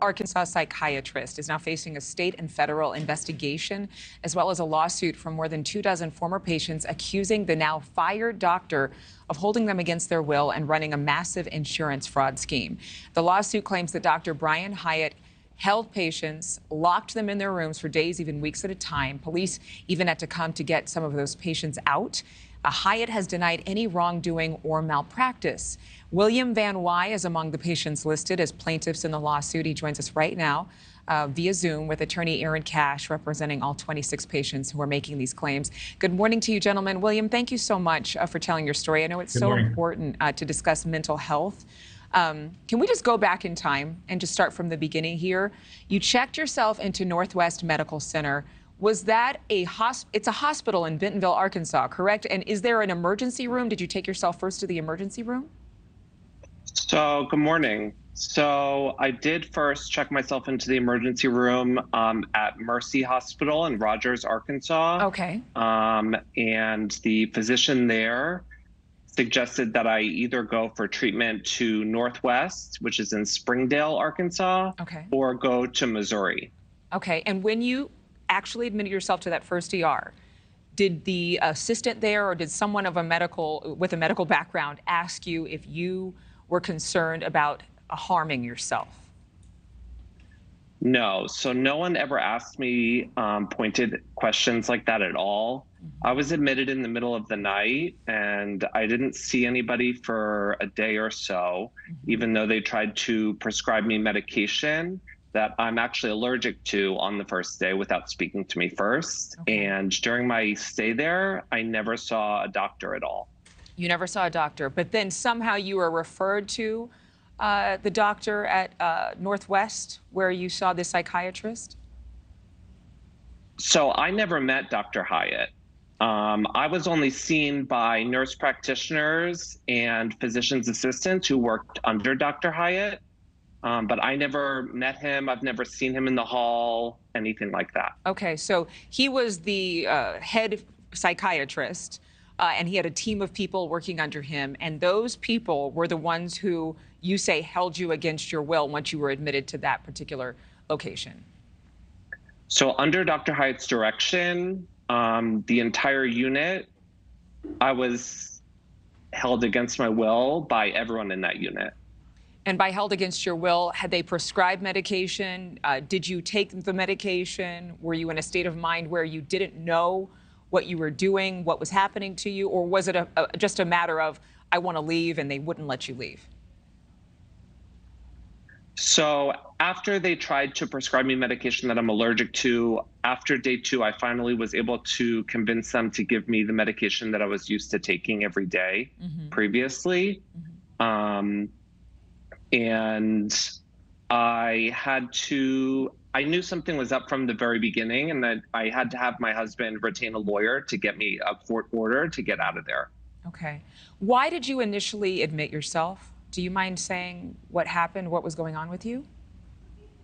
Arkansas psychiatrist is now facing a state and federal investigation, as well as a lawsuit from more than 24 former patients accusing the now fired doctor of holding them against their will and running a massive insurance fraud scheme. The lawsuit claims that Dr. Brian Hyatt held patients, locked them in their rooms for days, even weeks at a time. Police even had to come to get some of those patients out. Hyatt has denied any wrongdoing or malpractice. William VanWhy is among the patients listed as plaintiffs in the lawsuit. He joins us right now via Zoom with attorney Aaron Cash, representing all 26 patients who are making these claims. Good morning to you, gentlemen. William, thank you so much for telling your story. I know it's so important to discuss mental health. Can we just go back in time and just start from the beginning here? You checked yourself into Northwest Medical Center. Was that it's a hospital in Bentonville, Arkansas, correct? And is there an emergency room? Did you take yourself first to the emergency room? So, good morning. So I did first check myself into the emergency room at Mercy Hospital in Rogers, Arkansas. Okay. And the physician there suggested that I either go for treatment to Northwest, which is in Springdale, Arkansas, or go to Missouri. Okay. And when you actually admitted yourself to that first ER, did the assistant there or did someone with a medical background ask you if you were concerned about harming yourself? No. So no one ever asked me pointed questions like that at all. I was admitted in the middle of the night and I didn't see anybody for a day or so, even though they tried to prescribe me medication that I'm actually allergic to on the first day without speaking to me first. And during my stay there, I never saw a doctor at all. You never saw a doctor, but then somehow you were referred to the doctor at Northwest where you saw the psychiatrist? So I never met Dr. Hyatt. I was only seen by nurse practitioners and physician's assistants who worked under Dr. Hyatt. But I never met him. I've never seen him in the hall, anything like that. Okay, so he was the head psychiatrist, and he had a team of people working under him, and those people were the ones who you say held you against your will once you were admitted to that particular location. So under Dr. Hyatt's direction, the entire unit, I was held against my will by everyone in that unit. And by held against your will, had they prescribed medication? Did you take the medication? Were you in a state of mind where you didn't know what you were doing, what was happening to you? Or was it just a matter of, I want to leave, and they wouldn't let you leave? So after they tried to prescribe me medication that I'm allergic to, after day 2, I finally was able to convince them to give me the medication that I was used to taking every day previously. And I knew something was up from the very beginning, and that I had to have my husband retain a lawyer to get me a court order to get out of there. Okay. Why did you initially admit yourself? Do you mind saying what happened, what was going on with you?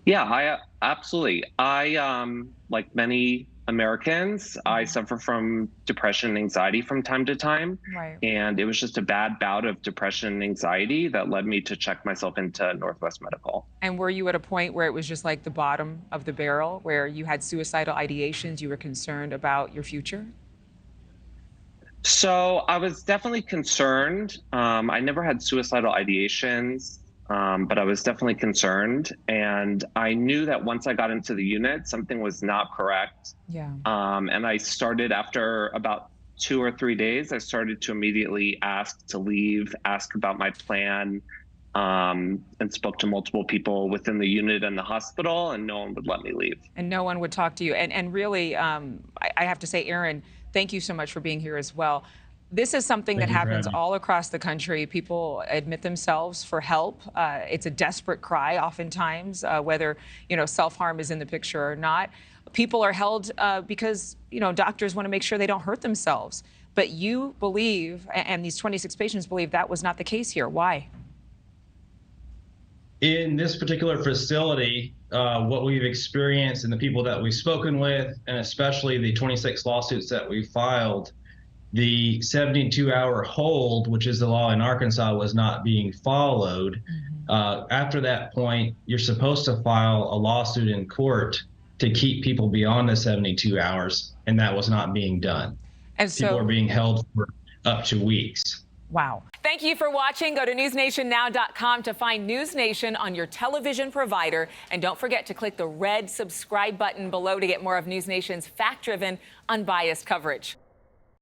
Yeah, absolutely. Like many Americans, I suffer from depression and anxiety from time to time. Right. And it was just a bad bout of depression and anxiety that led me to check myself into Northwest Medical. And were you at a point where it was just like the bottom of the barrel, where you had suicidal ideations, you were concerned about your future? So I was definitely concerned. I never had suicidal ideations. But I was definitely concerned, and I knew that once I got into the unit, something was not correct. Yeah. And I started, after about 2 or 3 days, I started to immediately ask to leave, ask about my plan, and spoke to multiple people within the unit and the hospital, and no one would let me leave. And no one would talk to you. And really, I have to say, Aaron, thank you so much for being here as well. This is something that happens all across the country. People admit themselves for help. It's a desperate cry oftentimes, whether, self-harm is in the picture or not. People are held because, doctors want to make sure they don't hurt themselves. But you believe, and these 26 patients believe, that was not the case here. Why? In this particular facility, what we've experienced and the people that we've spoken with, and especially the 26 lawsuits that we filed, the 72-hour hold, which is the law in Arkansas, was not being followed. After that point, you're supposed to file a lawsuit in court to keep people beyond the 72 hours, and that was not being done. And so people are being held for up to weeks. Wow. Thank you for watching. Go to newsnationnow.com to find NewsNation on your television provider. And don't forget to click the red subscribe button below to get more of NewsNation's fact-driven, unbiased coverage.